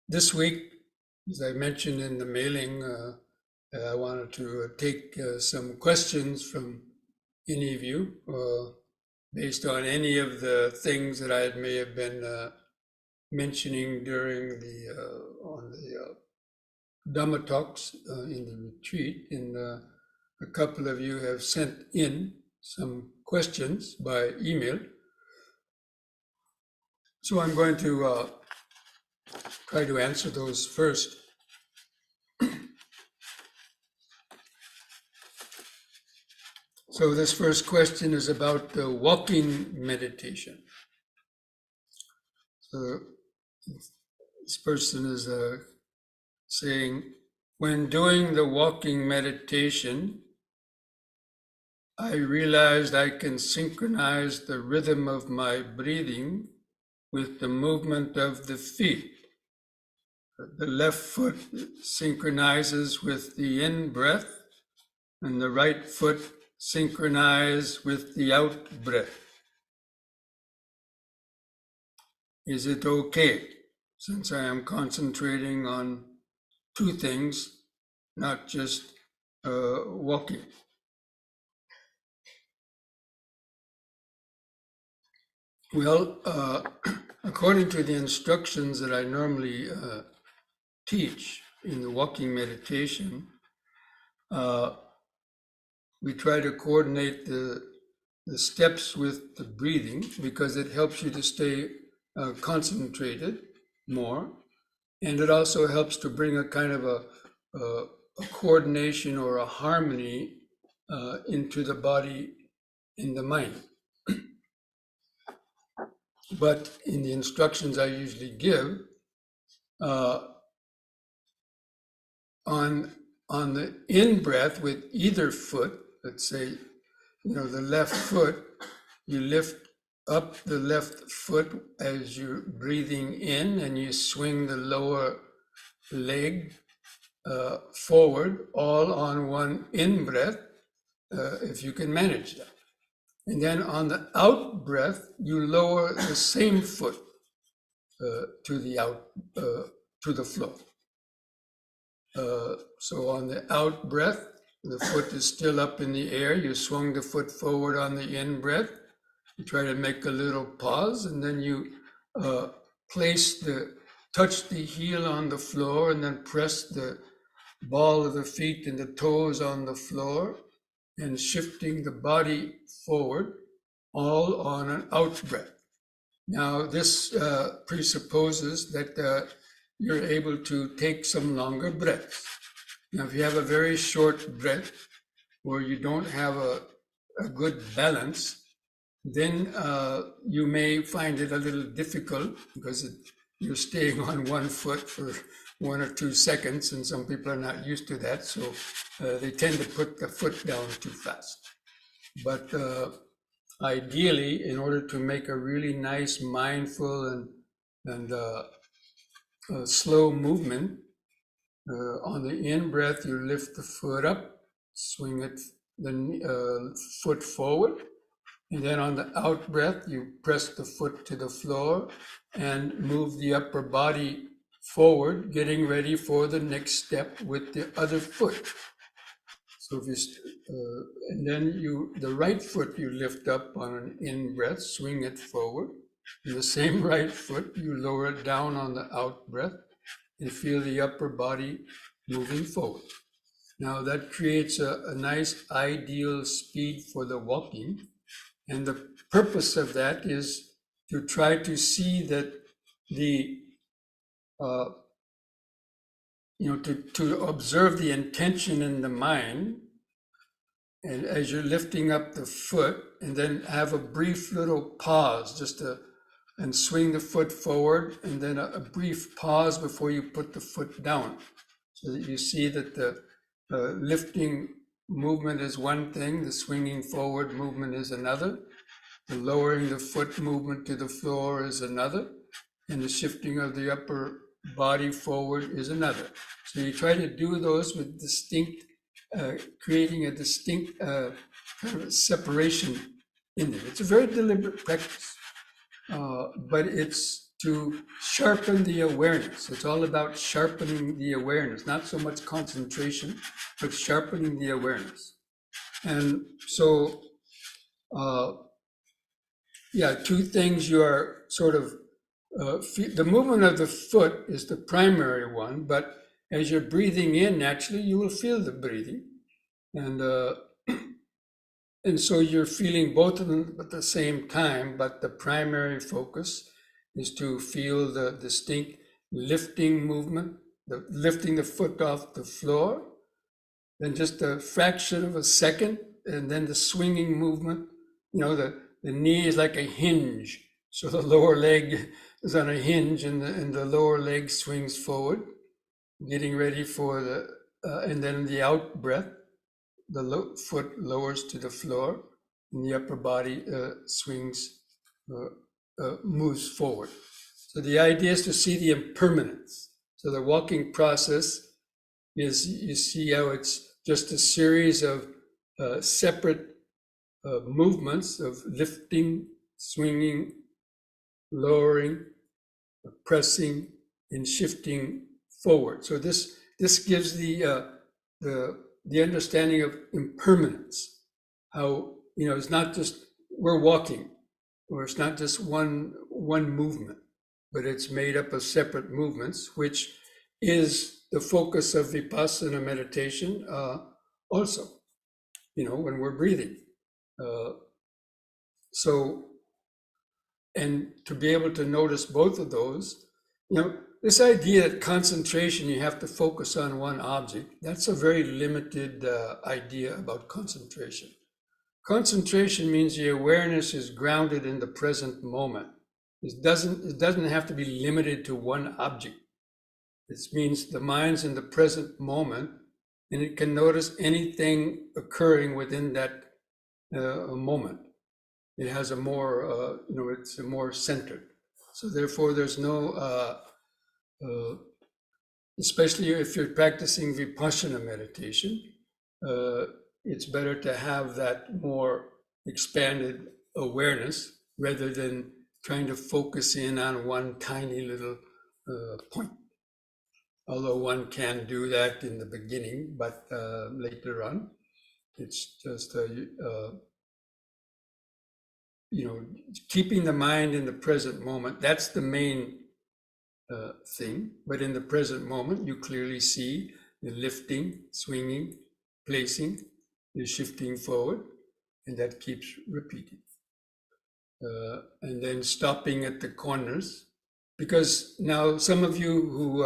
This week, as I mentioned in the mailing, I wanted to take some questions from any of you based on any of the things that I may have been mentioning during on the Dhamma talks in the retreat. And a couple of you have sent in some questions by email. So I'm going to try to answer those first. So this first question is about the walking meditation. So this person is saying, when doing the walking meditation, I realized I can synchronize the rhythm of my breathing with the movement of the feet. The left foot synchronizes with the in-breath, and the right foot synchronizes with the out-breath. Is it okay, since I am concentrating on two things, not just walking? Well, according to the instructions that I normally teach in the walking meditation, we try to coordinate the steps with the breathing because it helps you to stay concentrated more, and it also helps to bring a kind of a coordination or a harmony into the body and the mind. But in the instructions I usually give, on the in-breath with either foot, let's say, the left foot, you lift up the left foot as you're breathing in, and you swing the lower leg forward, all on one in-breath, if you can manage that. And then on the out-breath, you lower the same foot to the floor. So on the out-breath, the foot is still up in the air. You swung the foot forward on the in-breath. You try to make a little pause, and then you touch the heel on the floor, and then press the ball of the feet and the toes on the floor, and shifting the body forward, all on an out-breath. Now, this presupposes that you're able to take some longer breaths. Now, if you have a very short breath where you don't have a good balance, then you may find it a little difficult because you're staying on one foot for 1 or 2 seconds, and some people are not used to that, so they tend to put the foot down too fast. But ideally, in order to make a really nice, mindful and slow movement, on the in-breath, you lift the foot up, swing the foot forward, and then on the out-breath, you press the foot to the floor and move the upper body forward, getting ready for the next step with the other foot. So and then the right foot you lift up on an in-breath, swing it forward. And the same right foot, you lower it down on the out-breath and feel the upper body moving forward. Now that creates a nice ideal speed for the walking. And the purpose of that is to try to see that to observe the intention in the mind, and as you're lifting up the foot, and then have a brief little pause, and swing the foot forward, and then a brief pause before you put the foot down, so that you see that the lifting movement is one thing, the swinging forward movement is another, the lowering the foot movement to the floor is another, and the shifting of the upper body forward is another. So you try to do those with distinct, creating a distinct kind of separation in them. It's a very deliberate practice. but it's to sharpen the awareness. It's all about sharpening the awareness, not so much concentration, but sharpening the awareness. And so, yeah, two things you are sort of, the movement of the foot is the primary one, but as you're breathing in, naturally, you will feel the breathing. And so you're feeling both of them at the same time, but the primary focus is to feel the distinct lifting movement, lifting the foot off the floor, then just a fraction of a second, and then the swinging movement. You know, the knee is like a hinge. So the lower leg is on a hinge and the lower leg swings forward, getting ready for and then the out breath. The foot lowers to the floor, and the upper body swings, moves forward. So the idea is to see the impermanence. So the walking process is, you see how it's just a series of separate movements of lifting, swinging, lowering, pressing, and shifting forward. So this gives the understanding of impermanence. How, you know, it's not just we're walking, or it's not just one movement, but it's made up of separate movements, which is the focus of vipassana meditation also, you know, when we're breathing. So, and to be able to notice both of those, you know, this idea that concentration, you have to focus on one object, that's a very limited idea about concentration. Concentration means the awareness is grounded in the present moment. It doesn't have to be limited to one object. It means the mind's in the present moment, and it can notice anything occurring within that moment. It has a more, you know, it's more centered. So therefore, there's no, especially if you're practicing vipassana meditation, it's better to have that more expanded awareness rather than trying to focus in on one tiny little point. Although one can do that in the beginning, but later on, it's just you know, keeping the mind in the present moment. That's the main thing. But in the present moment, you clearly see the lifting, swinging, placing, the shifting forward, and that keeps repeating. And then stopping at the corners, because now some of you who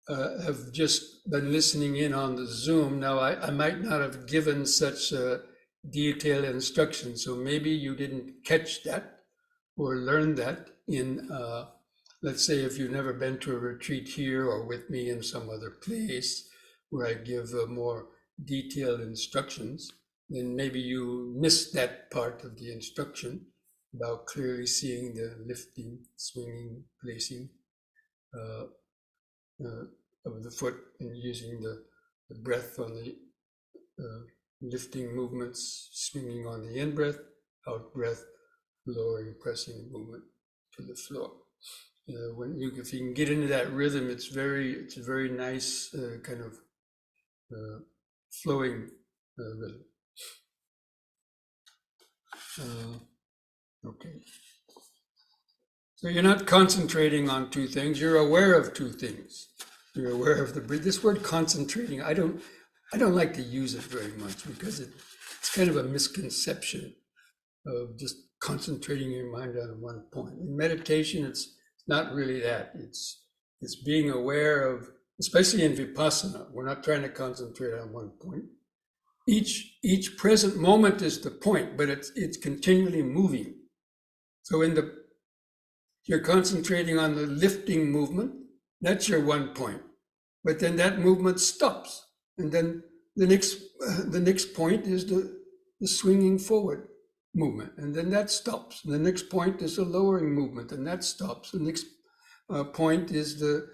have just been listening in on the Zoom. Now, I might not have given such detailed instructions, so maybe you didn't catch that or learn that in, let's say, if you've never been to a retreat here or with me in some other place where I give more detailed instructions, then maybe you missed that part of the instruction about clearly seeing the lifting, swinging, placing, of the foot and using the breath on the lifting movements, swinging on the in-breath, out-breath, lowering, pressing movement to the floor. If you can get into that rhythm, it's a very nice kind of flowing rhythm. Okay. So you're not concentrating on two things, you're aware of two things. You're aware of the breath. This word concentrating, I don't like to use it very much because it's kind of a misconception of just concentrating your mind on one point. In meditation, it's not really that. It's being aware of, especially in vipassana, we're not trying to concentrate on one point. Each present moment is the point, but it's continually moving. So you're concentrating on the lifting movement, that's your one point. But then that movement stops. And then the next point is the swinging forward movement. And then that stops. And the next point is the lowering movement, and that stops. The next point is the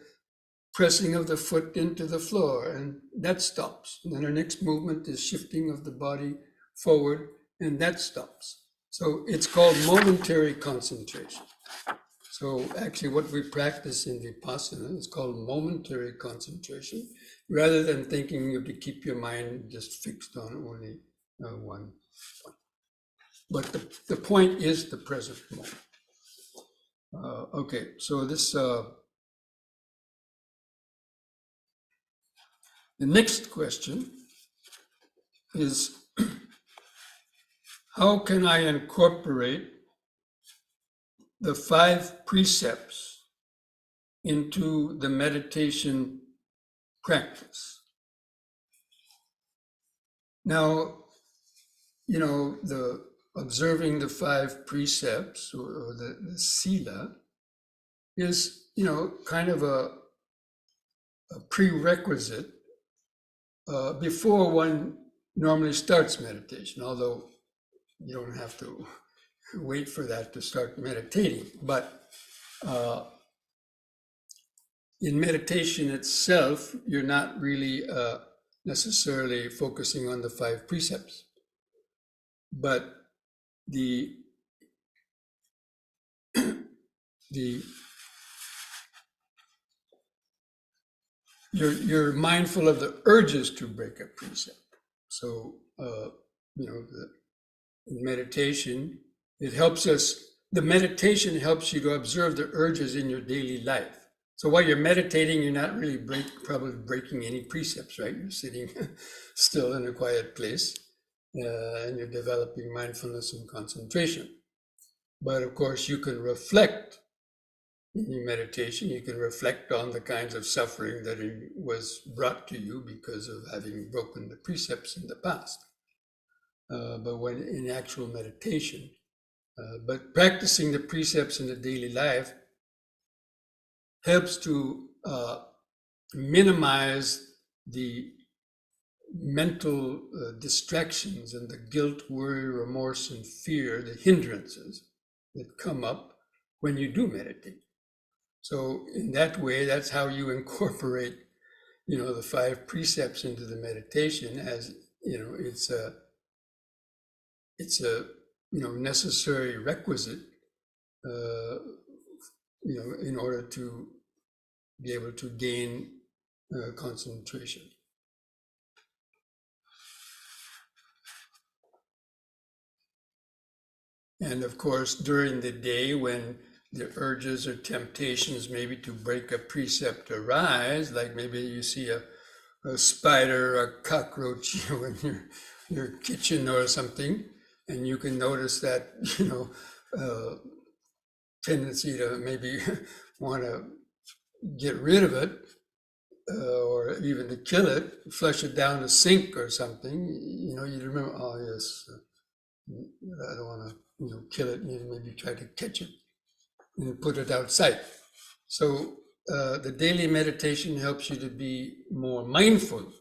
pressing of the foot into the floor, and that stops. And then our next movement is shifting of the body forward, and that stops. So it's called momentary concentration. So actually what we practice in Vipassana is called momentary concentration, rather than thinking you have to keep your mind just fixed on only one point. But the point is the present moment. Okay, so this, the next question is, how can I incorporate the 5 precepts into the meditation practice? Now, the observing the 5 precepts, or the sila, is, kind of a prerequisite before one normally starts meditation, although you don't have to wait for that to start meditating. But in meditation itself, you're not really necessarily focusing on the 5 precepts. But you're mindful of the urges to break a precept. So, in meditation, it helps us, the meditation helps you to observe the urges in your daily life. So while you're meditating, you're not really probably breaking any precepts, right? You're sitting still in a quiet place, and you're developing mindfulness and concentration. But of course, you can reflect in your meditation, you can reflect on the kinds of suffering that was brought to you because of having broken the precepts in the past. But when in actual meditation, but practicing the precepts in the daily life helps to minimize the mental distractions and the guilt, worry, remorse, and fear, the hindrances that come up when you do meditate. So in that way, that's how you incorporate, the 5 precepts into the meditation, as, it's a necessary requisite, in order to be able to gain concentration. And of course, during the day, when the urges or temptations maybe to break a precept arise, like maybe you see a spider or a cockroach in your kitchen or something, and you can notice that, tendency to maybe want to get rid of it, or even to kill it, flush it down the sink or something, you remember, oh yes, I don't want to, kill it, maybe try to catch it and put it outside. So the daily meditation helps you to be more mindful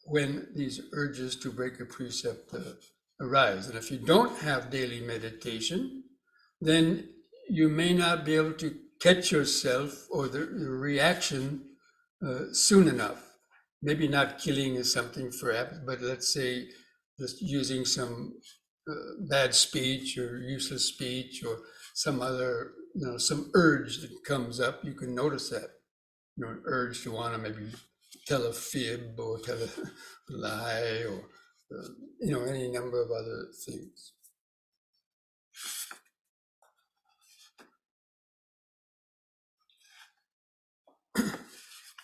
when these urges to break a precept arise. And if you don't have daily meditation, then you may not be able to catch yourself or the reaction soon enough. Maybe not killing is something for habit, but let's say just using some bad speech or useless speech or some other, some urge that comes up, you can notice that, an urge to want to maybe tell a fib or tell a lie or, any number of other things.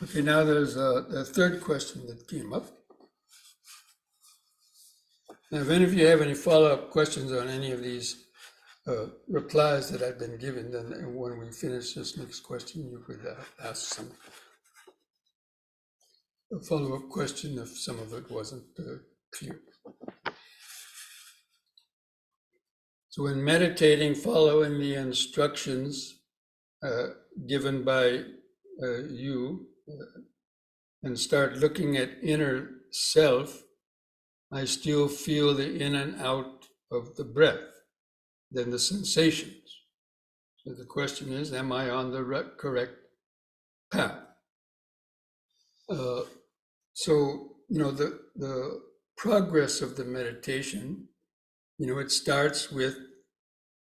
Okay, now there's a third question that came up. Now, if any of you have any follow-up questions on any of these replies that I've been given, then when we finish this next question, you could ask some a follow-up question if some of it wasn't clear. So when meditating, following the instructions given by you and start looking at inner self, I still feel the in and out of the breath, then the sensations. So the question is, am I on the correct path? So, the progress of the meditation it starts with,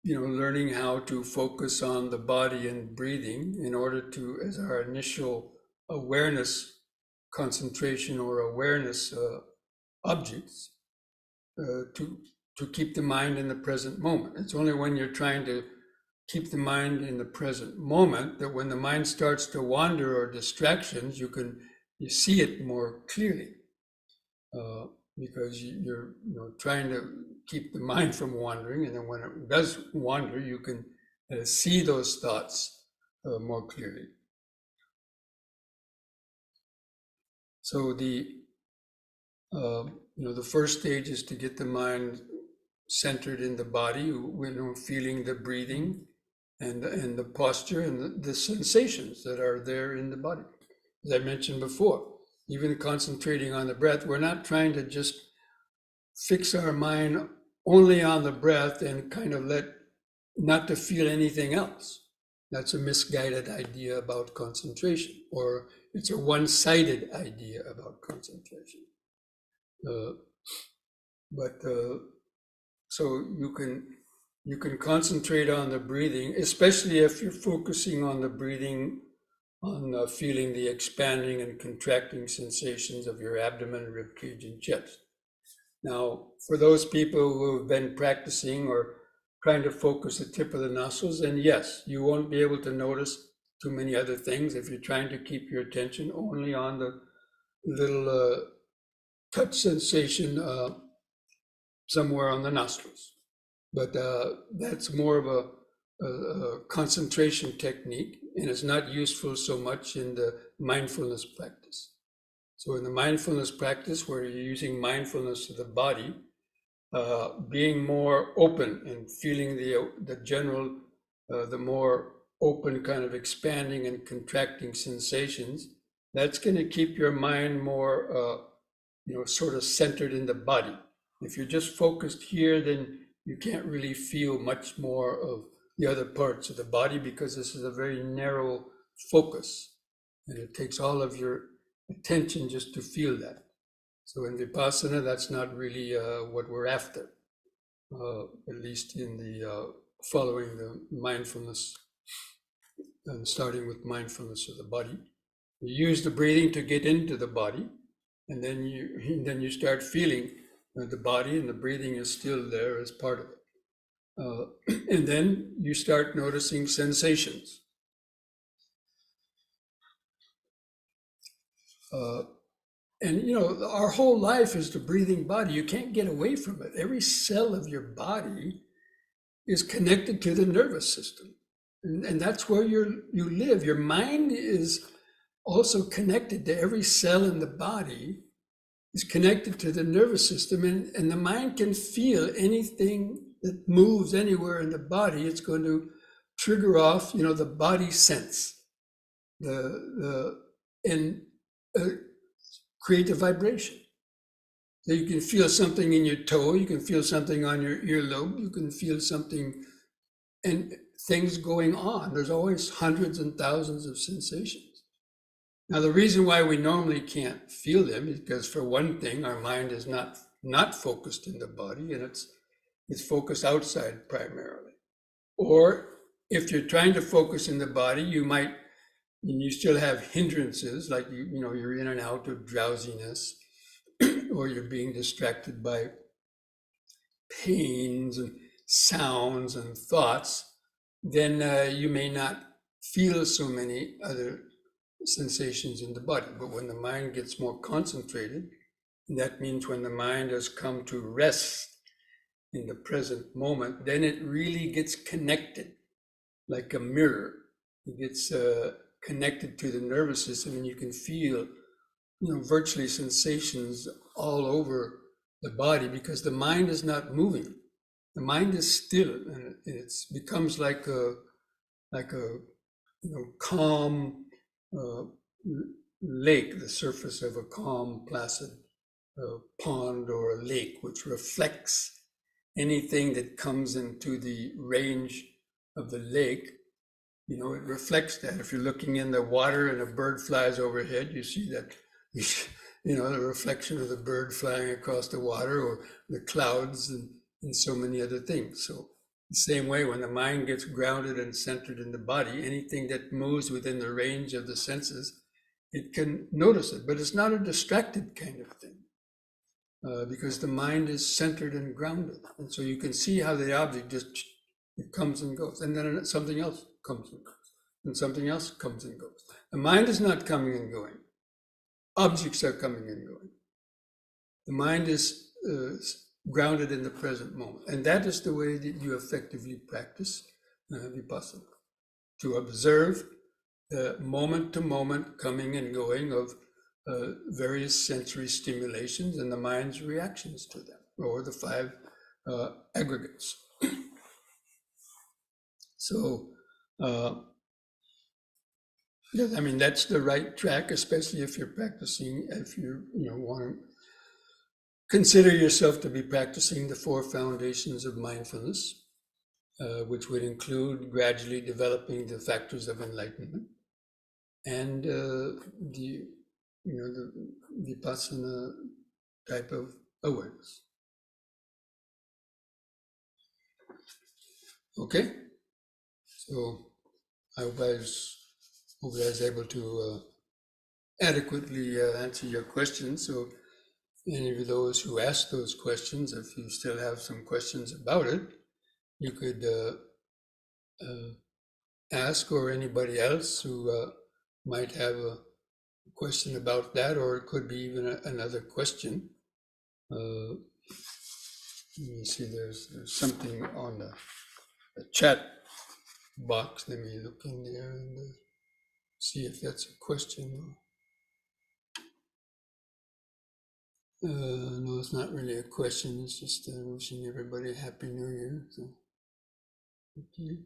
learning how to focus on the body and breathing in order to, as our initial awareness concentration or awareness objects, to keep the mind in the present moment. It's only when you're trying to keep the mind in the present moment that when the mind starts to wander or distractions, you see it more clearly, because you're trying to keep the mind from wandering, and then when it does wander, you can see those thoughts more clearly. So the first stage is to get the mind centered in the body, feeling the breathing and the posture and the sensations that are there in the body. As I mentioned before, even concentrating on the breath, we're not trying to just fix our mind only on the breath and kind of not to feel anything else. That's a misguided idea about concentration, or it's a one-sided idea about concentration. So you can concentrate on the breathing, especially if you're focusing on the breathing, on feeling the expanding and contracting sensations of your abdomen, rib cage, and chest. Now, for those people who have been practicing or trying to focus the tip of the nostrils, then yes, you won't be able to notice too many other things if you're trying to keep your attention only on the little touch sensation somewhere on the nostrils. But that's more of a concentration technique, and it's not useful so much in the mindfulness practice. So in the mindfulness practice, where you're using mindfulness of the body, being more open and feeling the general, the more open kind of expanding and contracting sensations, that's going to keep your mind more, sort of centered in the body. If you're just focused here, then you can't really feel much more of the other parts of the body, because this is a very narrow focus, and it takes all of your attention just to feel that. So in Vipassana, that's not really what we're after, at least in the following the mindfulness and starting with mindfulness of the body. You use the breathing to get into the body, and then you start feeling the body, and the breathing is still there as part of it. And then you start noticing sensations. And our whole life is the breathing body. You can't get away from it. Every cell of your body is connected to the nervous system, and that's where you live. Your mind is also connected to every cell in the body, is connected to the nervous system, and the mind can feel anything that moves anywhere in the body. It's going to trigger off, the body sense, and create a vibration. So you can feel something in your toe, you can feel something on your earlobe, you can feel something, and things going on. There's always hundreds and thousands of sensations. Now, the reason why we normally can't feel them is because, for one thing, our mind is not focused in the body, and it's focused outside primarily. Or if you're trying to focus in the body, you still have hindrances, like you're in and out of drowsiness, or you're being distracted by pains and sounds and thoughts, then you may not feel so many other sensations in the body. But when the mind gets more concentrated, that means when the mind has come to rest in the present moment, then it really gets connected like a mirror. It gets connected to the nervous system, and you can feel virtually sensations all over the body, because the mind is not moving. The mind is still, and it becomes like a calm lake, the surface of a calm, placid pond or a lake, which reflects anything that comes into the range of the lake. It reflects that. If you're looking in the water and a bird flies overhead, you see that, the reflection of the bird flying across the water, or the clouds, and in so many other things. So the same way, when the mind gets grounded and centered in the body, anything that moves within the range of the senses, it can notice it, but it's not a distracted kind of thing. Because the mind is centered and grounded. And so you can see how the object just, it comes and goes. And then something else comes and goes. And something else comes and goes. The mind is not coming and going. Objects are coming and going. The mind is grounded in the present moment. And that is the way that you effectively practice vipassana. To observe the moment-to-moment coming and going of various sensory stimulations and the mind's reactions to them, or the five aggregates. So, I mean, that's the right track, especially if you're practicing, if you want to consider yourself to be practicing the four foundations of mindfulness, which would include gradually developing the factors of enlightenment and the vipassana type of awareness. Okay, so I hope I was able to adequately answer your questions. So any of those who asked those questions, if you still have some questions about it, you could ask, or anybody else who might have a question about that, or it could be even another question. Let me see, there's something on the chat box. Let me look in there and see if that's a question. No, it's not really a question. It's just wishing everybody a Happy New Year. So, okay.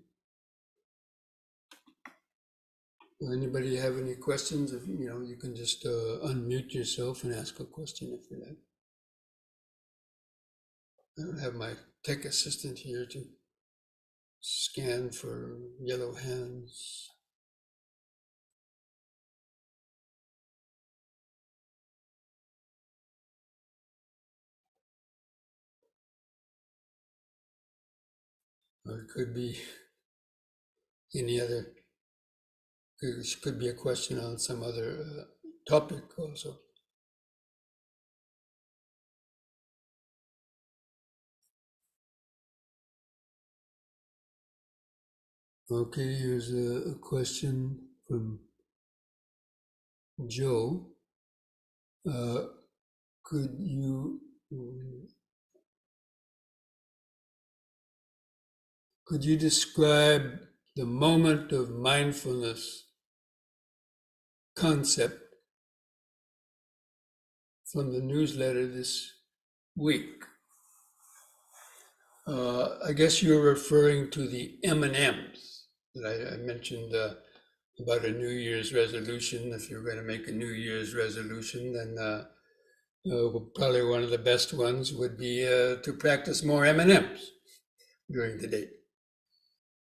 Will anybody have any questions? If you can just unmute yourself and ask a question if you like. I don't have my tech assistant here to scan for yellow hands. Or it could be any other, it could be a question on some other topic also. Okay, here's a question from Joe. Could you describe the moment of mindfulness concept from the newsletter this week? I guess you're referring to the M&Ms that I mentioned about a New Year's resolution. If you're going to make a New Year's resolution, then probably one of the best ones would be to practice more M&Ms during the day.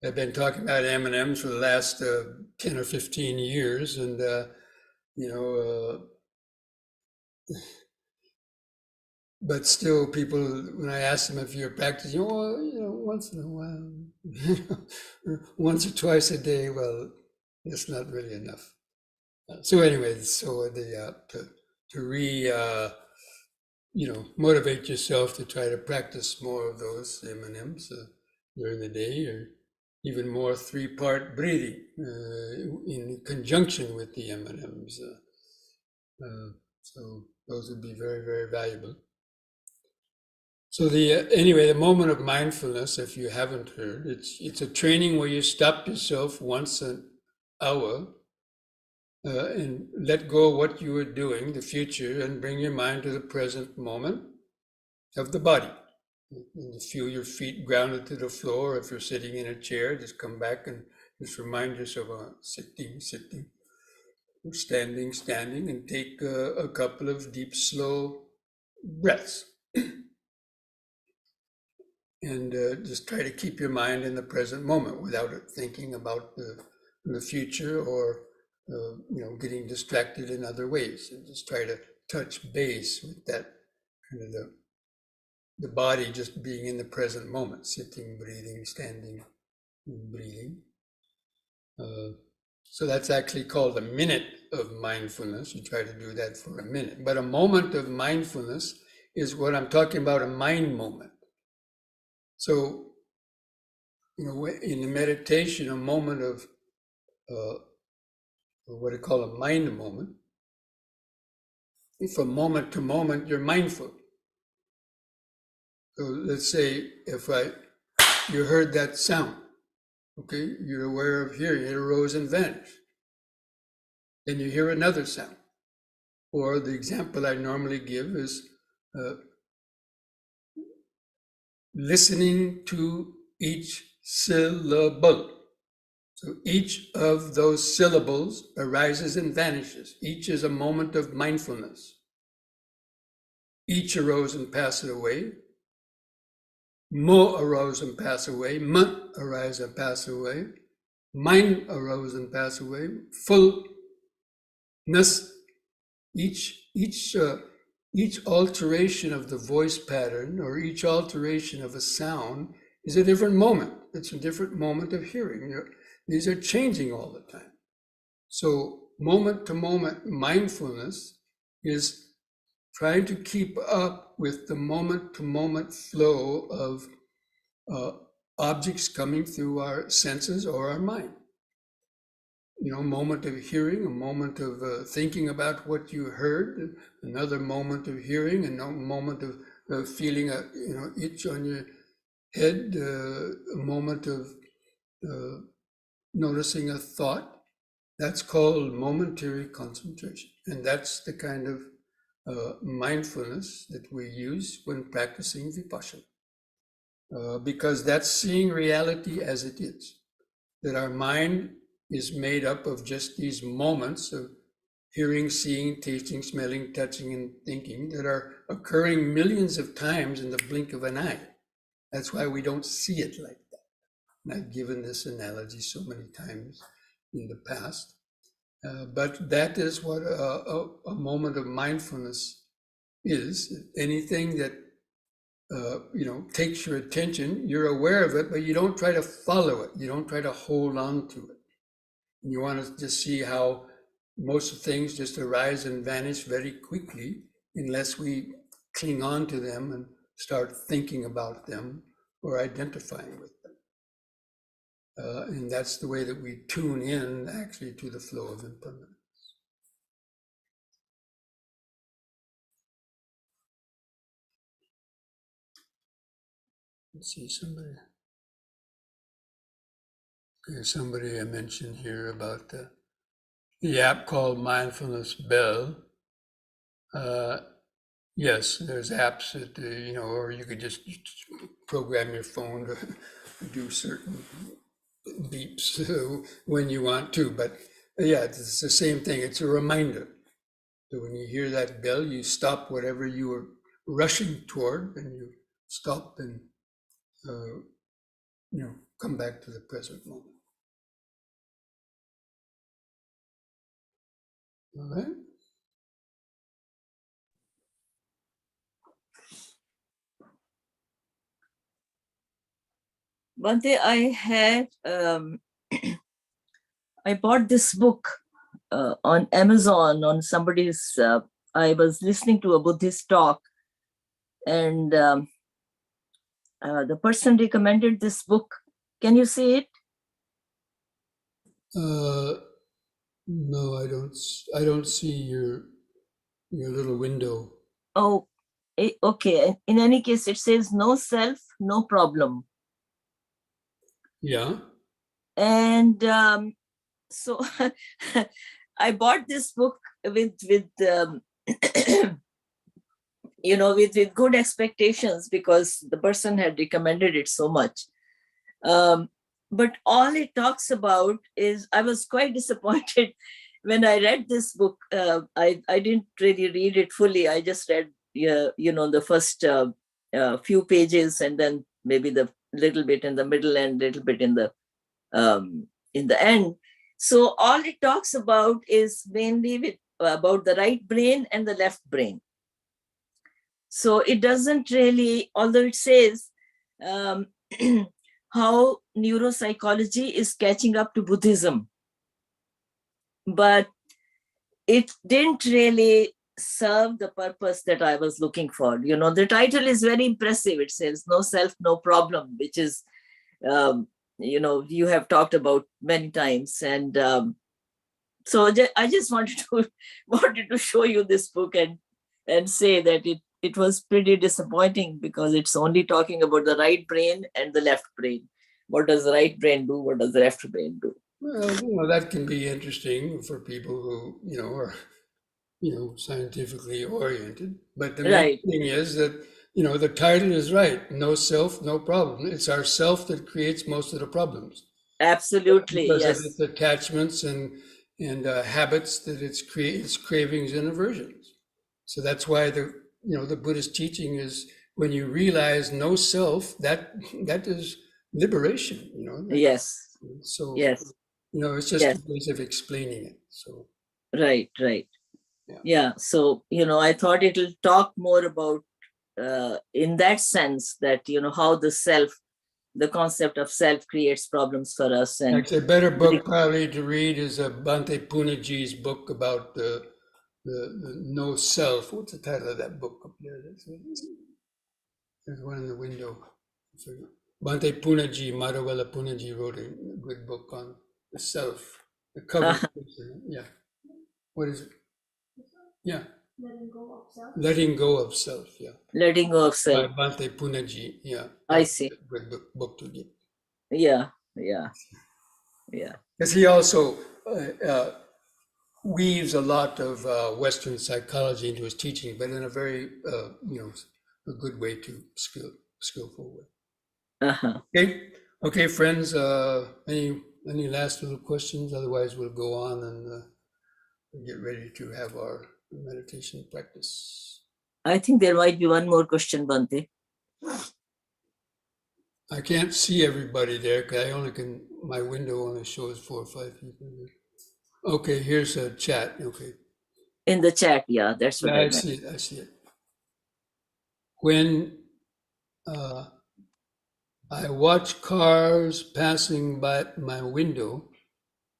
I've been talking about M&Ms for the last 10 or 15 years, and but still, people, when I ask them if you're practicing, once in a while, once or twice a day, well, it's not really enough. So anyway, so to motivate yourself to try to practice more of those M&Ms during the day, or even more 3-part breathing in conjunction with the M&Ms. So those would be very, very valuable. So anyway, the moment of mindfulness, if you haven't heard, it's a training where you stop yourself once an hour and let go of what you are doing, the future, and bring your mind to the present moment of the body. And you feel your feet grounded to the floor. If you're sitting in a chair, just come back and just remind yourself of sitting, standing, and take a couple of deep, slow breaths. And just try to keep your mind in the present moment without thinking about the future or getting distracted in other ways. And just try to touch base with that kind of the body just being in the present moment, sitting, breathing, standing, and breathing. So that's actually called a minute of mindfulness. You try to do that for a minute. But a moment of mindfulness is what I'm talking about, a mind moment. So, in the meditation, a moment of what I call a mind moment, from moment to moment, you're mindful. So let's say you heard that sound, okay, you're aware of hearing, it arose and vanished. Then you hear another sound. Or the example I normally give is listening to each syllable. So each of those syllables arises and vanishes. Each is a moment of mindfulness. Each arose and passed away. Mo arose and passed away. M arise and pass away. Mind arose and passed away. Fullness. Each alteration of the voice pattern or each alteration of a sound is a different moment. It's a different moment of hearing. These are changing all the time. So moment to moment mindfulness is trying to keep up with the moment to moment flow of objects coming through our senses or our mind. A moment of hearing, a moment of thinking about what you heard, another moment of hearing, a moment of feeling a itch on your head, a moment of noticing a thought. That's called momentary concentration. And that's the kind of mindfulness that we use when practicing Vipassana. Because that's seeing reality as it is. That our mind is made up of just these moments of hearing, seeing, tasting, smelling, touching, and thinking that are occurring millions of times in the blink of an eye. That's why we don't see it like that. And I've given this analogy so many times in the past. But that is what a moment of mindfulness is. Anything that takes your attention, you're aware of it, but you don't try to follow it. You don't try to hold on to it. You want to just see how most things just arise and vanish very quickly unless we cling on to them and start thinking about them or identifying with them. And that's the way that we tune in actually to the flow of impermanence. Let's see, somebody I mentioned here about the app called Mindfulness Bell. Yes, there's apps that, or you could just program your phone to do certain beeps when you want to. But yeah, it's the same thing. It's a reminder. So when you hear that bell, you stop whatever you were rushing toward and you stop and, come back to the present moment. All right. Bhante, I bought this book on Amazon on somebody's. I was listening to a Buddhist talk, and the person recommended this book. Can you see it? No, I don't. I don't see your little window. Oh, okay. In any case, it says no self, no problem. Yeah. And so I bought this book with with good expectations because the person had recommended it so much. But all it talks about is, I was quite disappointed when I read this book. I didn't really read it fully. I just read, the first few pages, and then maybe the little bit in the middle and little bit in the end. So all it talks about is mainly about the right brain and the left brain. So it doesn't really, although it says um, how neuropsychology is catching up to Buddhism, but it didn't really serve the purpose that I was looking for. You know, the title is very impressive. It says "No Self, No Problem," which is, you know, you have talked about many times. And so I just wanted to wanted to show you this book and say that it was pretty disappointing, because it's only talking about the right brain and the left brain. What does the right brain do? What does the left brain do? Well, you know, that can be interesting for people who, you know, are, you know, scientifically oriented. But the main Right. thing is that, you know, the title is right. No self, no problem. It's our self that creates most of the problems Absolutely. because of Yes. its attachments and habits that its cravings and aversions. So that's why the, you know, the Buddhist teaching is when you realize no self, that is liberation, you know. Yes. So, Yes. you know, it's just Yes. ways of explaining it. So, Right. Right. yeah. Yeah. So, you know, I thought it'll talk more about in that sense that, you know, how the concept of self creates problems for us. And Actually, a better book probably to read is Bhante Punaji's book about the no self. What's the title of that book up there? There's one in the window. Bhante Punaji, Madhavella Punaji wrote a good book on the self. The cover, yeah. What is it? Yeah. Letting go of self, yeah. letting go of By self. Bhante Punaji, yeah. I That's see. a good book to get. Yeah. Yeah. Yeah. Because he also weaves a lot of Western psychology into his teaching, but in a very, you know, a good way to skillful way. Uh-huh. Okay, okay, friends. Any last little questions? Otherwise, we'll go on and get ready to have our meditation practice. I think there might be one more question, Bhante. I can't see everybody there because my window only shows 4 or 5 people. Okay, here's a chat. Okay. In the chat, yeah, that's what Yeah, I I meant. see it. I see it. When I watch cars passing by my window,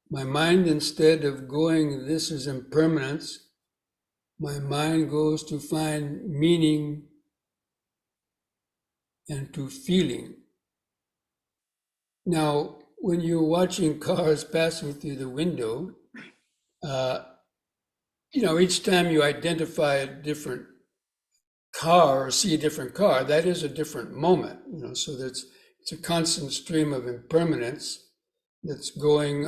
my mind, instead of going, this is impermanence, my mind goes to find meaning and to feeling. Now, when you're watching cars passing through the window, you know, each time you identify a different car or see a different car, that is a different moment, you know, so it's a constant stream of impermanence that's going,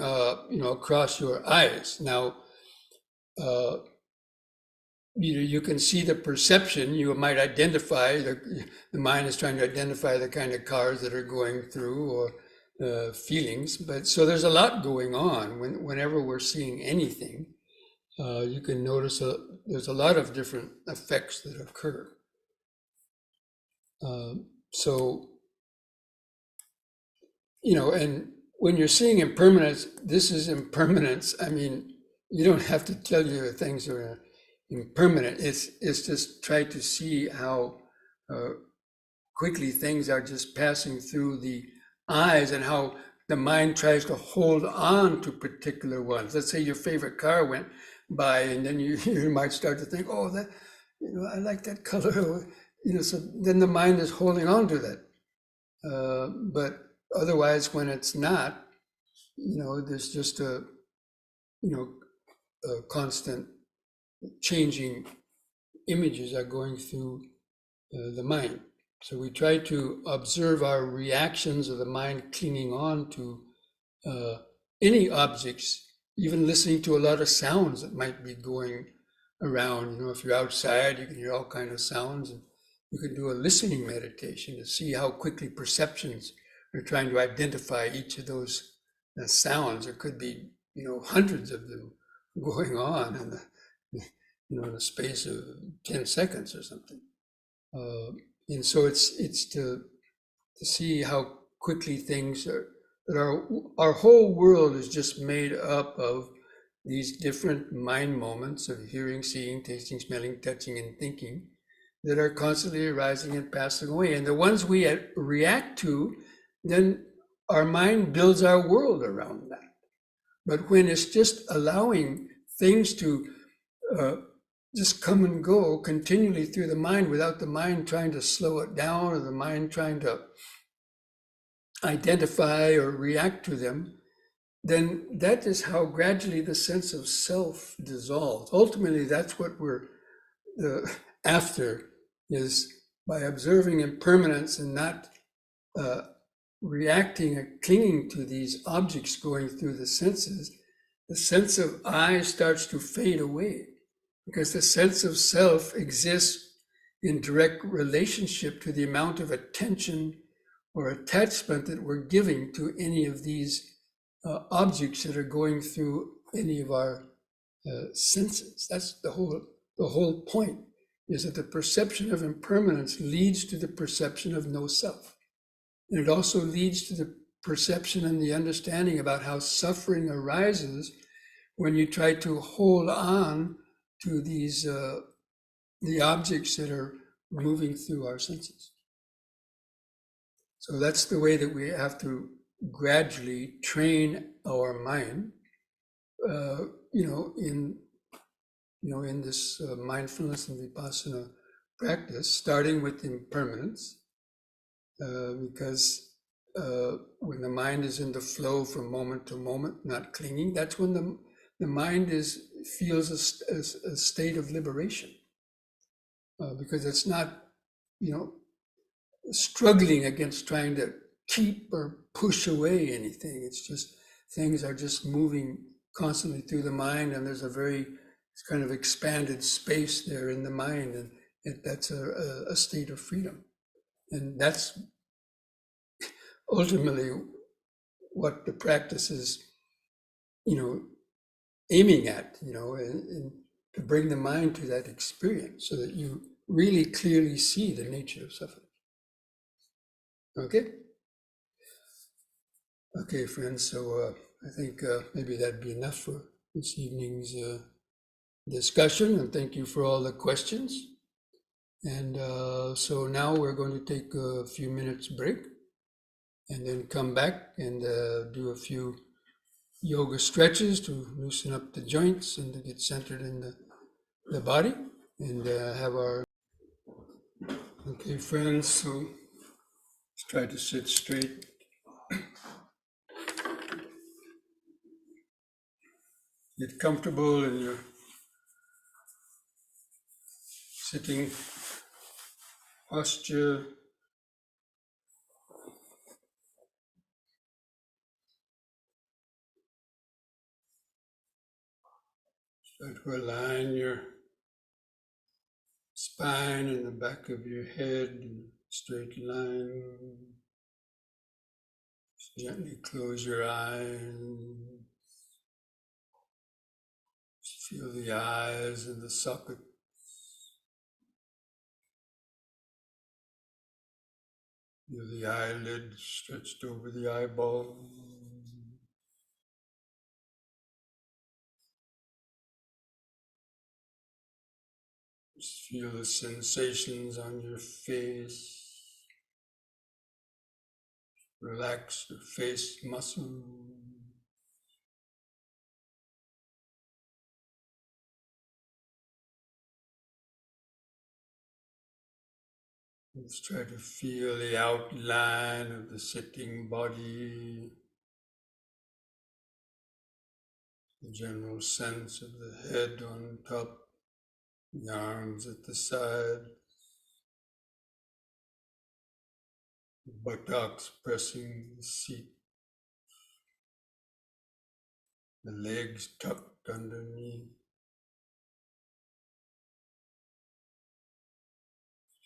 you know, across your eyes. Now, you can see the perception. You might identify the mind is trying to identify the kind of cars that are going through or feelings. But so there's a lot going on whenever we're seeing anything. You can notice there's a lot of different effects that occur. So, you know, and when you're seeing impermanence, this is impermanence. I mean, you don't have to tell you things are impermanent. It's just try to see how quickly things are just passing through the eyes and how the mind tries to hold on to particular ones. Let's say your favorite car went by, and then you might start to think, oh, that, you know, I like that color, you know. So then the mind is holding on to that. But otherwise, when it's not, you know, there's just a, you know, a constant changing images are going through the mind. So we try to observe our reactions of the mind clinging on to any objects, even listening to a lot of sounds that might be going around. You know, if you're outside, you can hear all kinds of sounds, and you can do a listening meditation to see how quickly perceptions are trying to identify each of those sounds. There could be, you know, hundreds of them going on in the, you know, in a space of 10 seconds or something. And so it's to see how quickly things are, that our whole world is just made up of these different mind moments of hearing, seeing, tasting, smelling, touching, and thinking that are constantly arising and passing away. And the ones we react to, then our mind builds our world around that. But when it's just allowing things to just come and go continually through the mind without the mind trying to slow it down or the mind trying to identify or react to them, then that is how gradually the sense of self dissolves. Ultimately, that's what we're after, is by observing impermanence and not reacting or clinging to these objects going through the senses, the sense of I starts to fade away, because the sense of self exists in direct relationship to the amount of attention or attachment that we're giving to any of these objects that are going through any of our senses. That's the whole point, is that the perception of impermanence leads to the perception of no self. And it also leads to the perception and the understanding about how suffering arises when you try to hold on to these the objects that are moving through our senses. So that's the way that we have to gradually train our mind, in this mindfulness and vipassana practice, starting with impermanence, because when the mind is in the flow from moment to moment, not clinging, that's when the mind feels a state of liberation, because it's not, struggling against trying to keep or push away anything. It's just things are just moving constantly through the mind, and there's a very kind of expanded space there in the mind, and that's a state of freedom. And that's ultimately what the practice is, aiming at, and to bring the mind to that experience so that you really clearly see the nature of suffering. Okay? Okay, friends, so I think maybe that'd be enough for this evening's discussion, and thank you for all the questions. And so now we're going to take a few minutes break and then come back and do a few yoga stretches to loosen up the joints and to get centered in the body, and have our... Okay, friends, so let's try to sit straight. Get comfortable in your sitting posture. Try to align your spine and the back of your head in a straight line. Just gently close your eyes. Just feel the eyes in the socket. Feel the eyelid stretched over the eyeball. Just feel the sensations on your face. Relax the face muscle. Let's try to feel the outline of the sitting body, the general sense of the head on top, the arms at the side, the buttocks pressing the seat, the legs tucked underneath.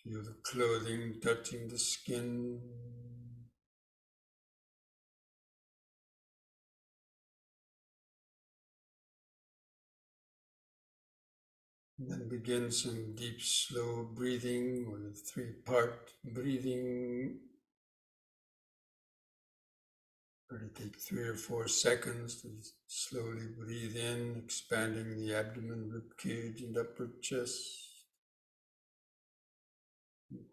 Feel the clothing touching the skin. And then begin some deep, slow breathing, or the three-part breathing. Try to take 3 or 4 seconds to slowly breathe in, expanding the abdomen, rib cage, and upper chest.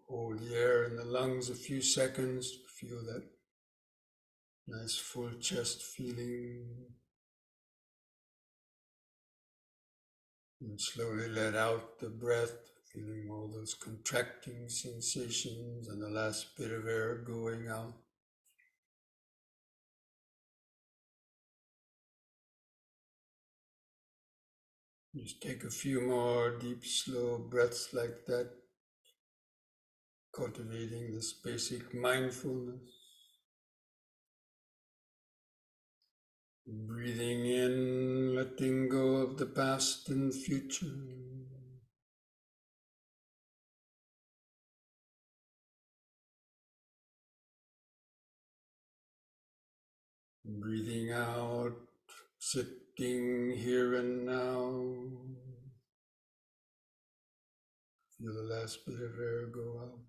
Hold the air in the lungs a few seconds. Feel that nice full chest feeling. And slowly let out the breath, feeling all those contracting sensations and the last bit of air going out. Just take a few more deep, slow breaths like that, cultivating this basic mindfulness. Breathing in, letting go of the past and future. Breathing out, sitting here and now. Feel the last bit of air go out.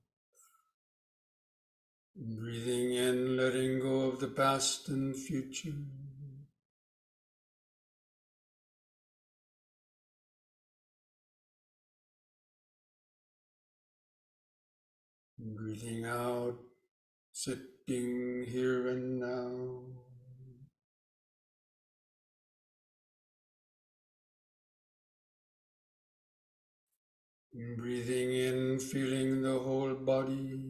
Breathing in, letting go of the past and future. Breathing out, sitting here and now. Breathing in, feeling the whole body.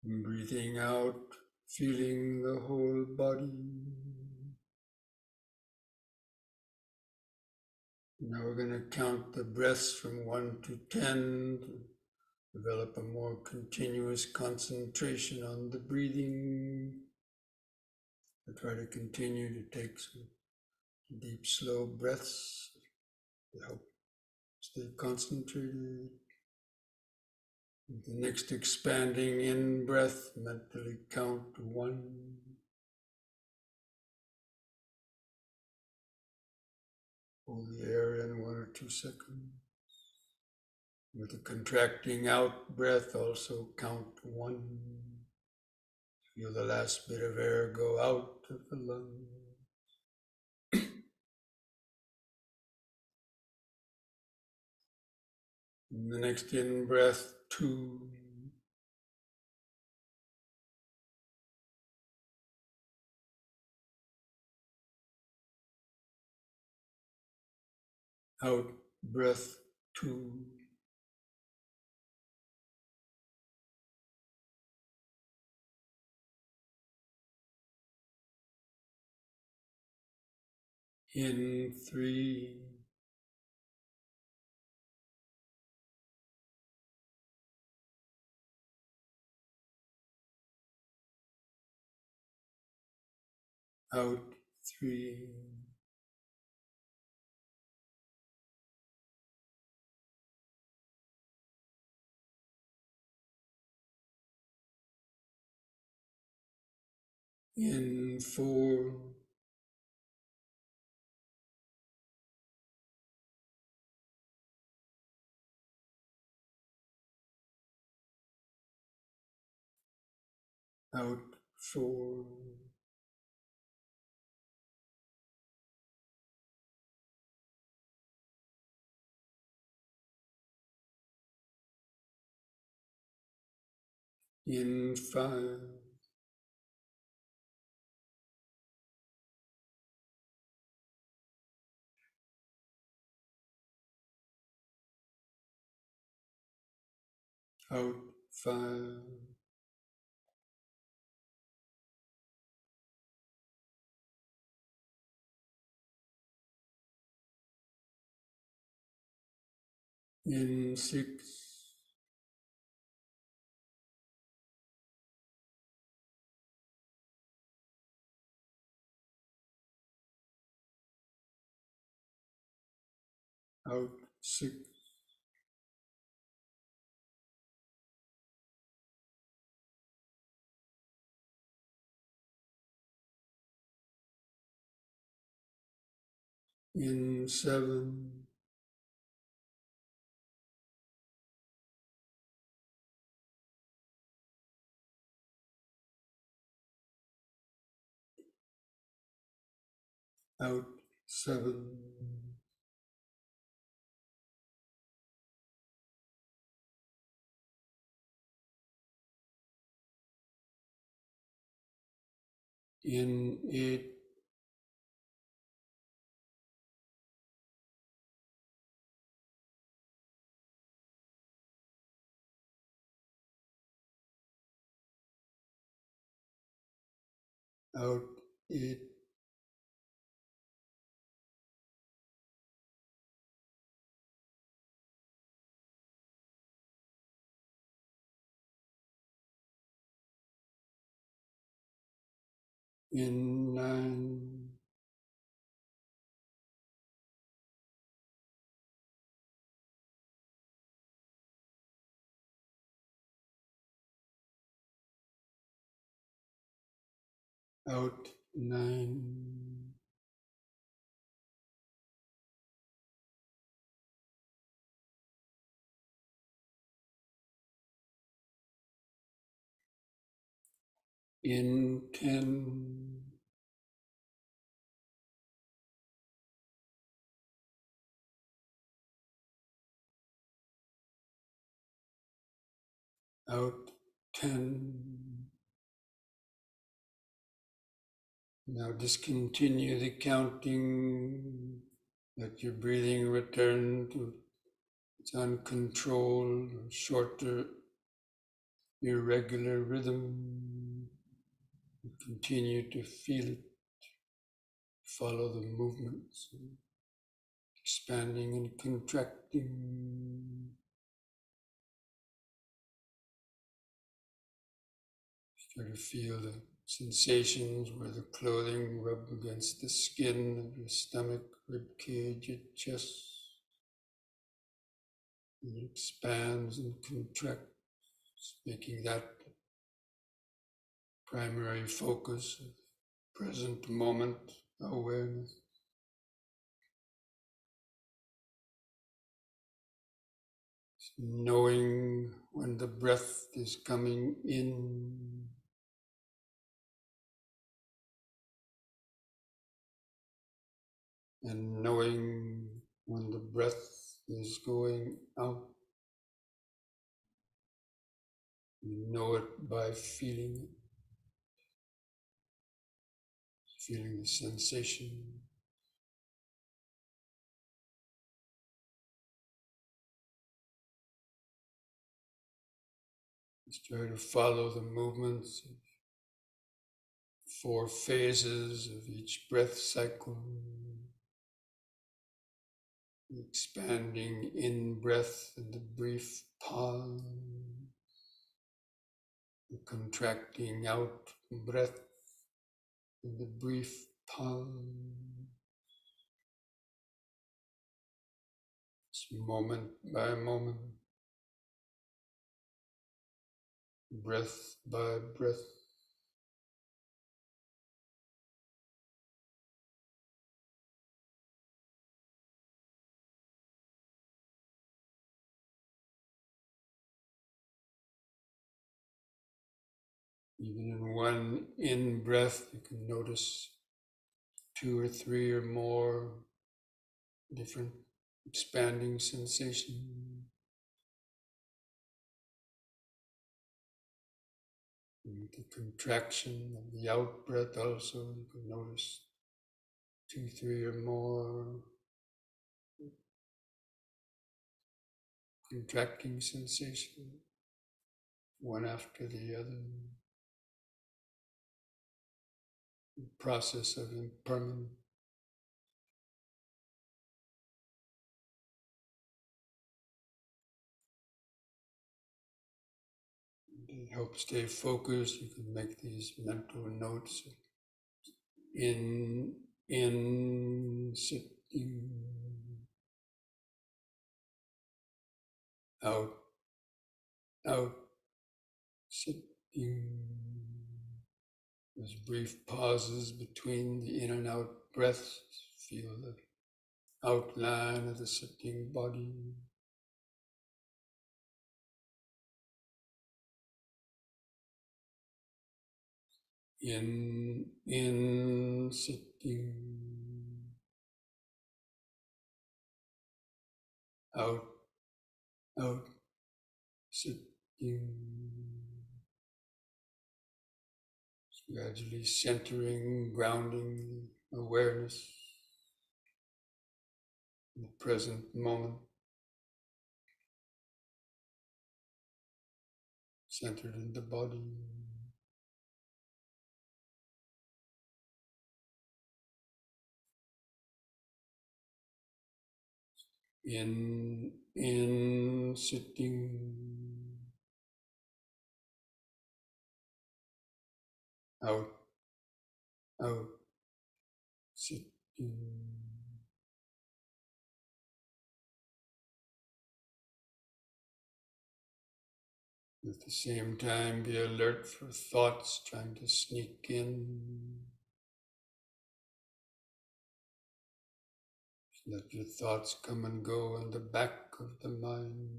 Breathing out, feeling the whole body. Now we're going to count the breaths from 1 to 10 to develop a more continuous concentration on the breathing. I try to continue to take some deep, slow breaths to help stay concentrated. The next expanding in breath, mentally count to 1. Hold the air in 1 or 2 seconds. With the contracting out breath, also count to 1. Feel the last bit of air go out of the lungs. And the next in breath, 2. Out breath, 2. In 3. Out 3. In 4. Out 4. In 5. Out 5. In 6. Out 6. In 7. out 7, in 8, out 8, in 9, out 9, in 10, out 10. Now discontinue the counting. Let your breathing return to its uncontrolled, shorter, irregular rhythm. Continue to feel it. Follow the movements, expanding and contracting. Try to feel the sensations where the clothing rub against the skin of your stomach, rib cage, your chest. It expands and contracts, making that primary focus of present moment awareness. Knowing when the breath is coming in, and knowing when the breath is going out. You know it by feeling it, feeling the sensation. Just try to follow the movements of 4 phases of each breath cycle. The expanding in-breath and the brief pause. The contracting out breath and the brief pause. It's moment by moment, breath by breath. Even in one in-breath, you can notice 2 or 3 or more different expanding sensations. And the contraction of the out-breath also, you can notice 2, 3 or more contracting sensations, one after the other. The process of impermanence. To help stay focused, you can make these mental notes in sitting, out, out, sitting. There's brief pauses between the in and out breaths. Feel the outline of the sitting body. In sitting. out, out, sitting, gradually centering, grounding awareness in the present moment, centered in the body. In, sitting, out, out, sitting. At the same time, be alert for thoughts trying to sneak in. Let your thoughts come and go in the back of the mind.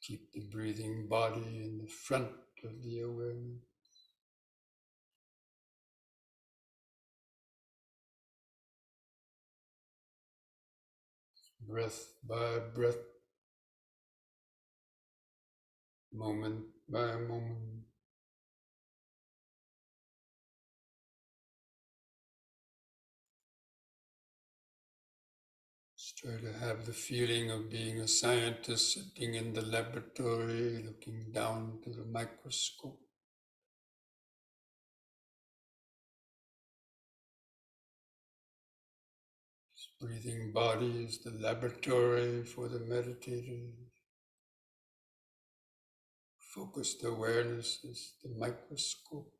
Keep the breathing body in the front of the awareness. Breath by breath, moment by moment. Just try to have the feeling of being a scientist sitting in the laboratory, looking down to the microscope. This breathing body is the laboratory for the meditator. Focused awareness is the microscope.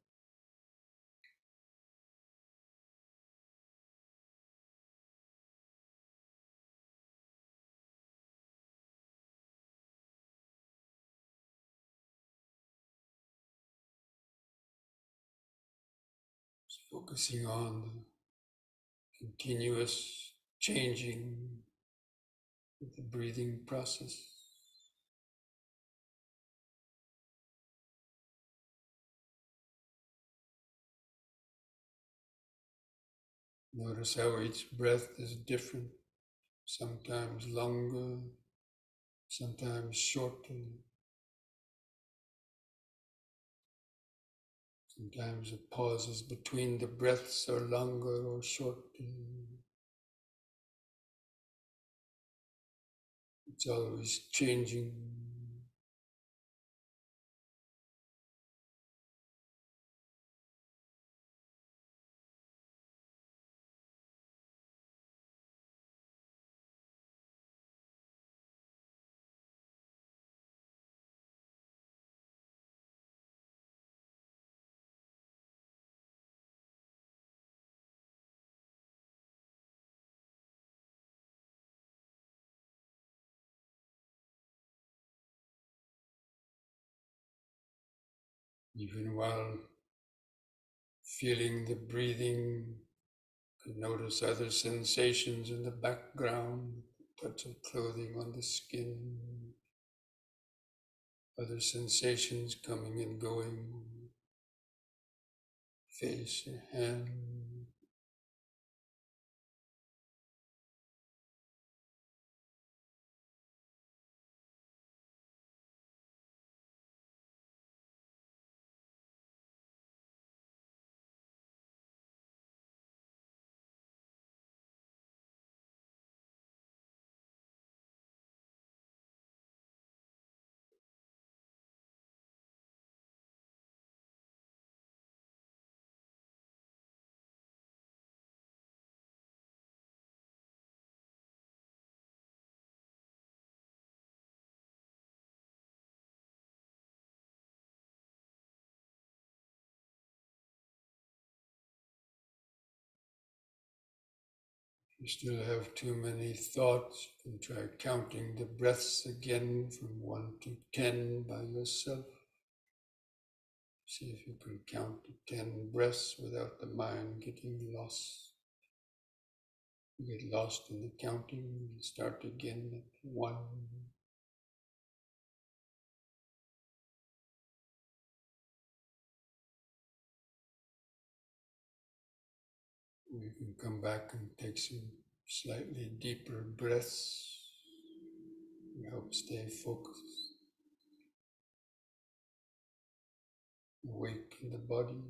Focusing on the continuous changing of the breathing process. Notice how each breath is different, sometimes longer, sometimes shorter. Sometimes the pauses between the breaths are longer or shorter. It's always changing. Even while feeling the breathing, you can notice other sensations in the background, touch of clothing on the skin, other sensations coming and going, face, your hand. If you still have too many thoughts, you can try counting the breaths again from 1 to 10 by yourself. See if you can count to 10 breaths without the mind getting lost. You get lost in the counting, you start again at 1. You can come back and take some slightly deeper breaths help stay focused, awake in the body.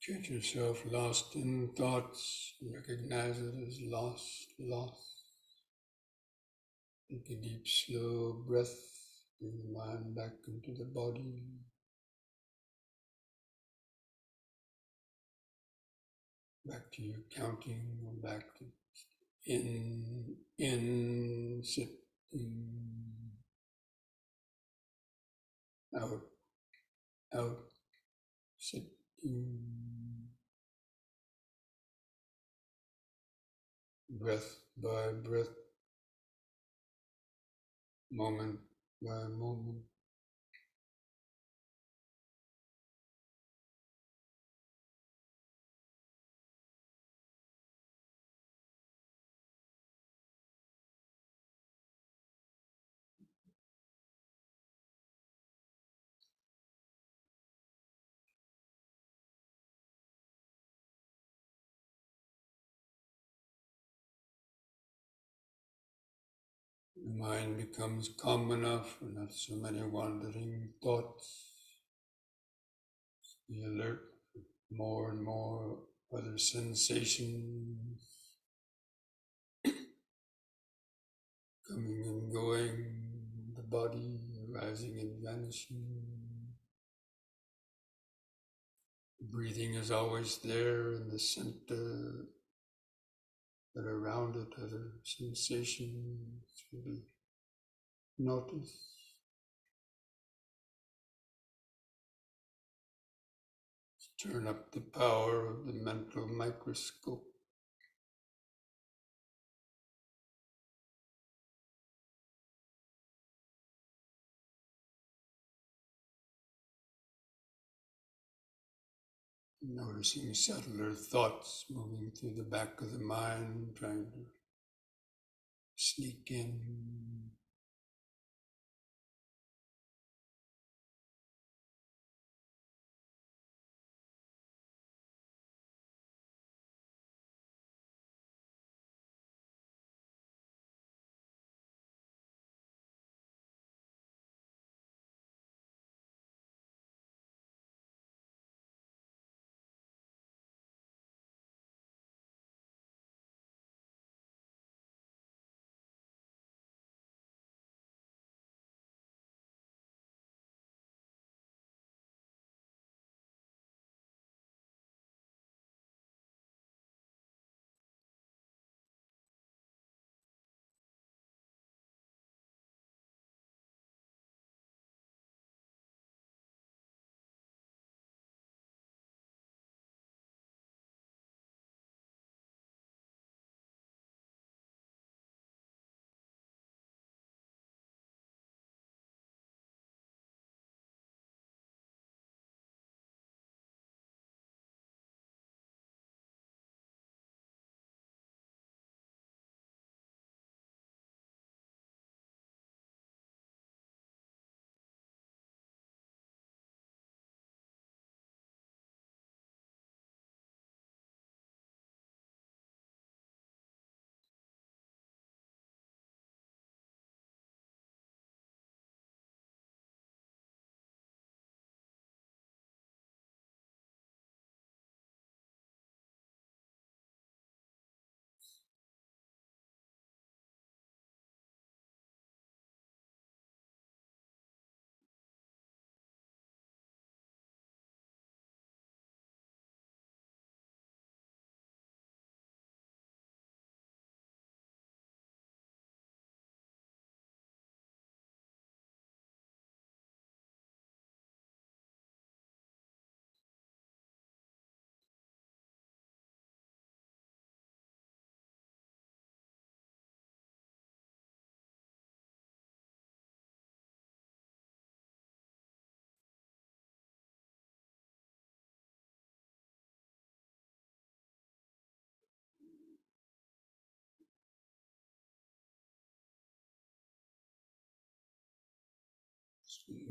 Get yourself lost in thoughts, recognize it as lost. Take a deep, slow breath, bring the mind back into the body. Back to your counting, back to in, sitting, out, out, sitting, breath by breath, moment by moment. The mind becomes calm enough, not so many wandering thoughts. Be alert for more and more other sensations. body, rising and vanishing. Breathing is always there in the center, but around it other sensations to be noticed. Turn up the power of the mental microscope. Noticing subtler thoughts moving through the back of the mind, trying to sneak in.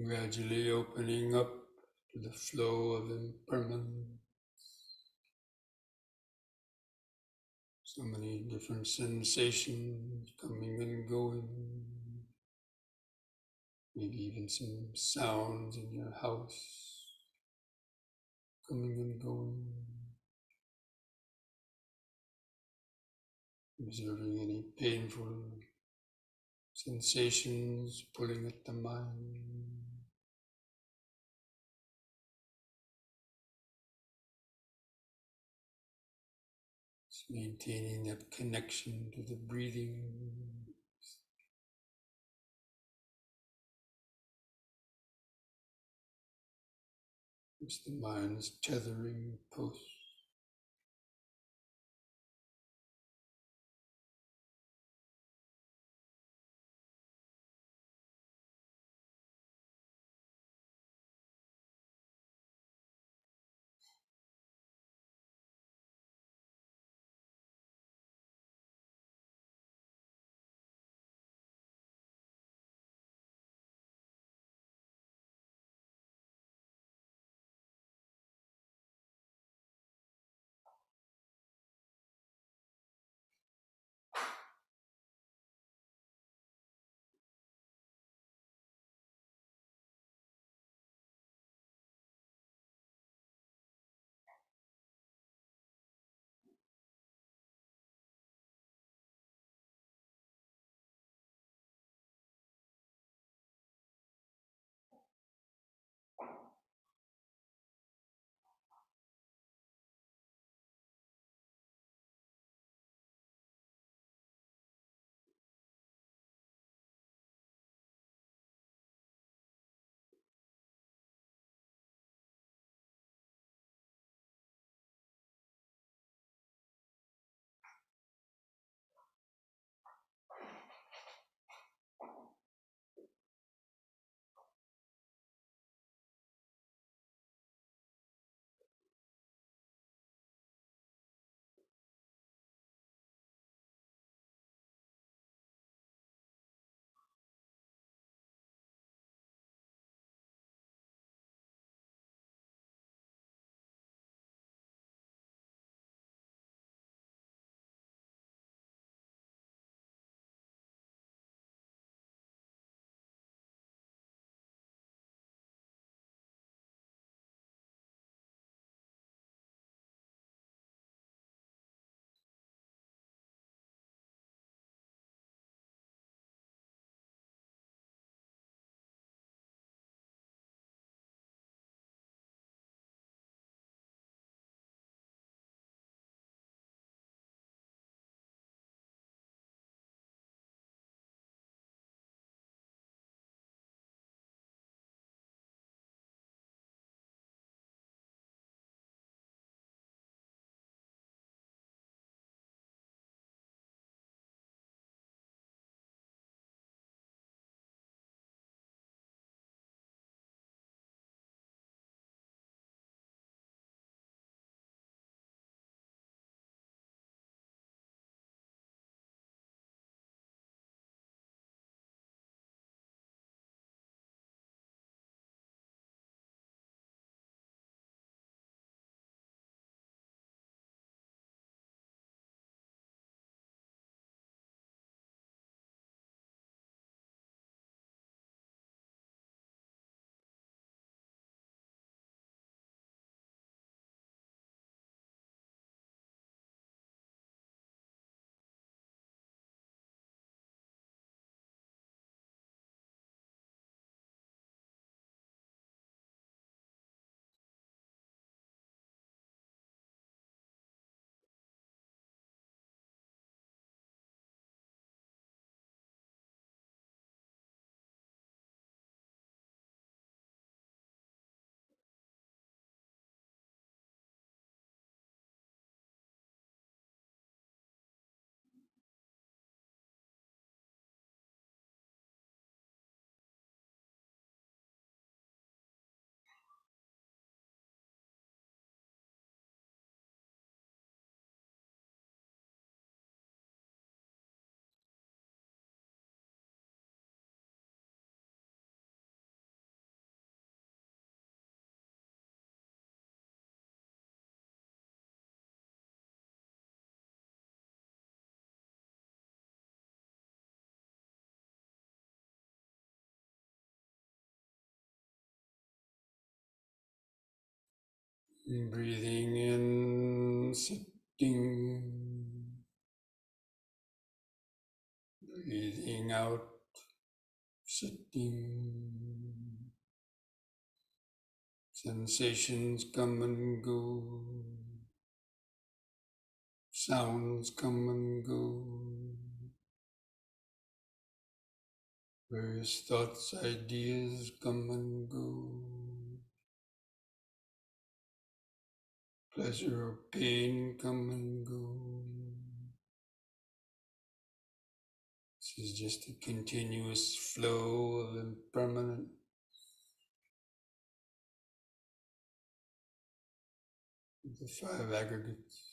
Gradually opening up to the flow of impermanence. So many different sensations coming and going. Maybe even some sounds in your house coming and going. Observing any painful sensations pulling at the mind. Just maintaining that connection to the breathing. It's the mind's tethering post. Breathing in, sitting. Breathing out, sitting. Sensations come and go. Sounds come and go. Various thoughts, ideas come and go. Pleasure or pain come and go. This is just a continuous flow of impermanent. The five aggregates.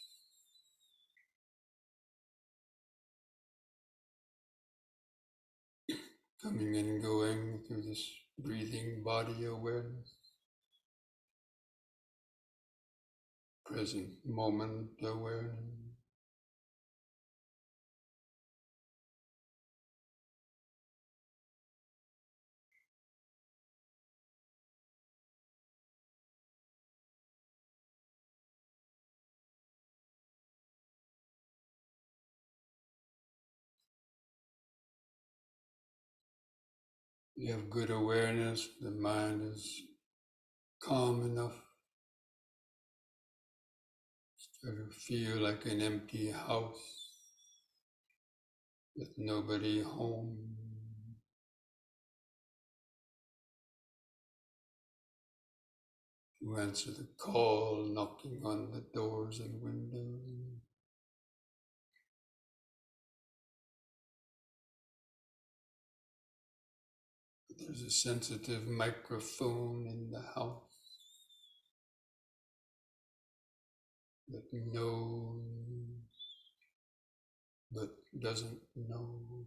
Coming and going through this breathing body awareness. Present moment awareness. You have good awareness, the mind is calm enough to feel like an empty house with nobody home. You answer the call, knocking on the doors and windows. There's a sensitive microphone in the house that knows but doesn't know.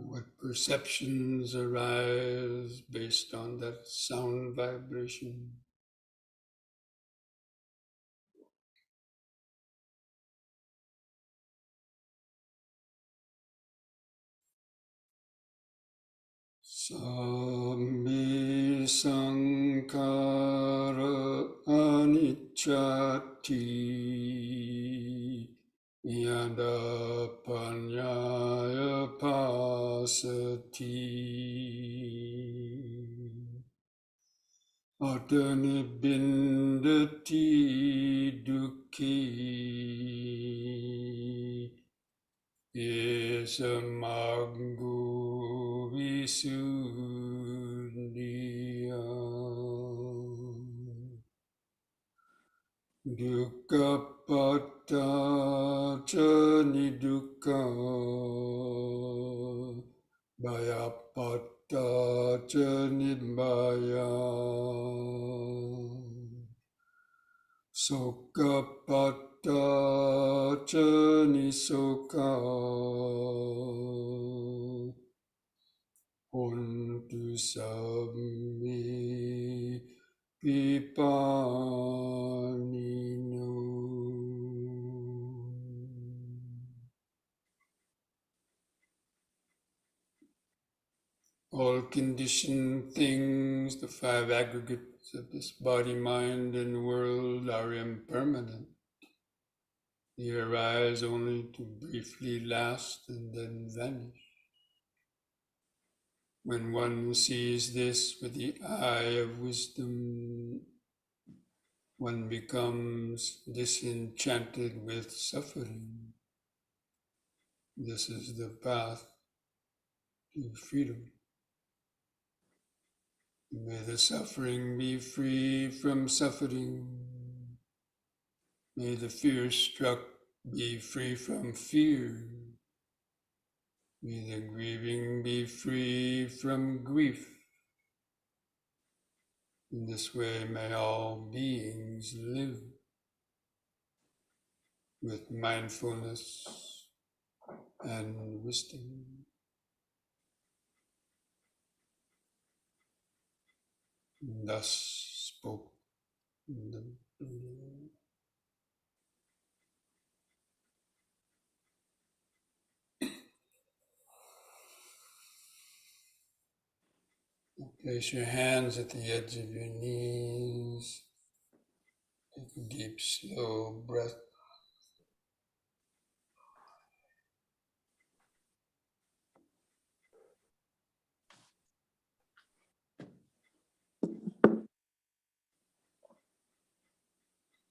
What perceptions arise based on that sound vibration? Sammi sankhara anicchati yada panyaya pasati atani bindati dukhi Yesamaggu visuddhiya dukkhapatta ca nidukkha bhayapatta ca nibbaya Sokapatta ca nisoka Hontu sabmi pipanino. All conditioned things, the five aggregates of this body, mind, and world are impermanent. They arise only to briefly last and then vanish. When one sees this with the eye of wisdom, one becomes disenchanted with suffering. This is the path to freedom. May the suffering be free from suffering. May the fear struck be free from fear. May the grieving be free from grief. In this way may all beings live with mindfulness and wisdom. Thus spoke the Buddha. Place your hands at the edge of your knees. Take a deep, slow breath.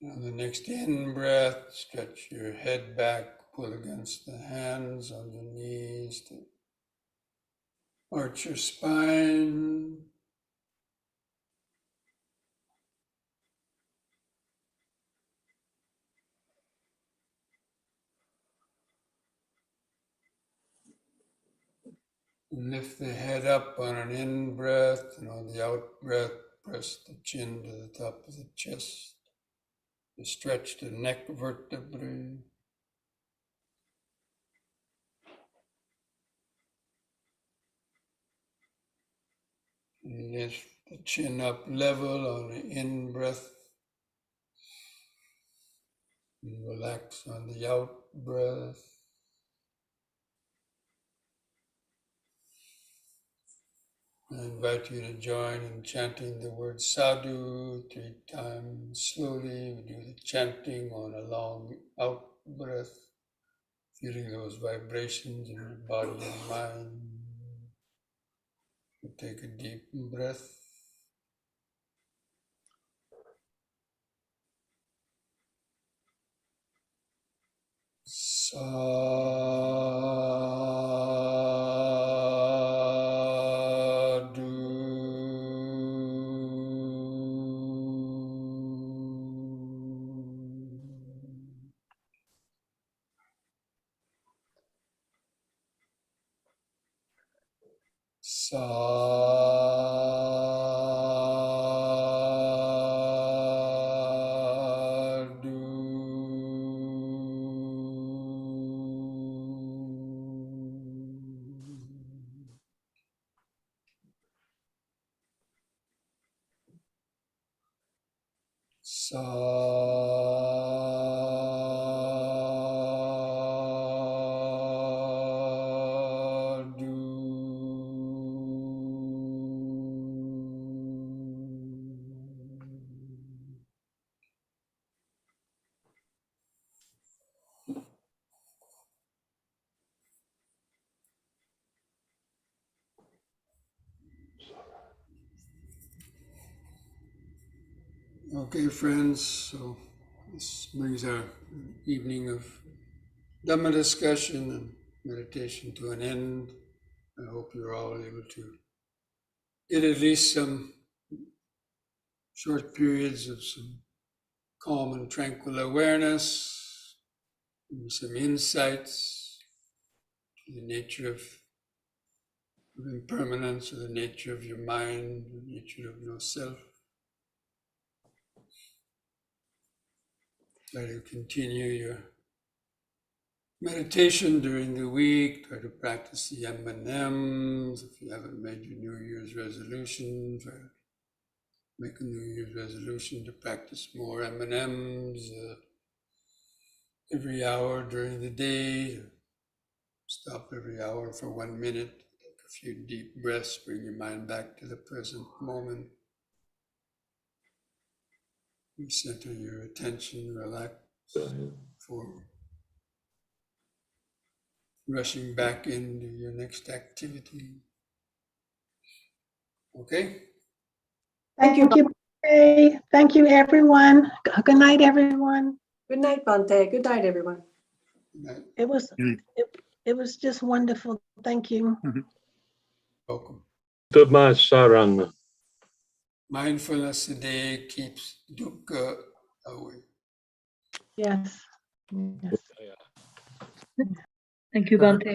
On the next in-breath, stretch your head back, pull against the hands on your knees to arch your spine. And lift the head up on an in-breath, and on the out-breath, press the chin to the top of the chest. To stretch the neck vertebrae. And lift the chin up level on the in-breath. And relax on the out-breath. I invite you to join in chanting the word sadhu 3 times slowly. We do the chanting on a long out-breath, feeling those vibrations in your body and mind. You take a deep breath. Sadhu. Sadhu. Okay, friends, so this brings our evening of Dhamma discussion and meditation to an end. I hope you're all able to get at least some short periods of some calm and tranquil awareness, and some insights to the nature of impermanence, or the nature of your mind, the nature of no self. Try to continue your meditation during the week. Try to practice the M&Ms. If you haven't made your New Year's resolution, try to make a New Year's resolution to practice more M&Ms every hour during the day. Stop every hour for 1 minute. Take a few deep breaths. Bring your mind back to the present moment. Center your attention, relax for rushing back into your next activity. Okay? Thank you. Thank you, everyone. Good night, everyone. Good night, Bhante. Good night, everyone. Good night. It was just wonderful. Thank you. Welcome. Dhamma sarang. Mindfulness today keeps dukkha away. Yes. Yes. Thank you, Bhante.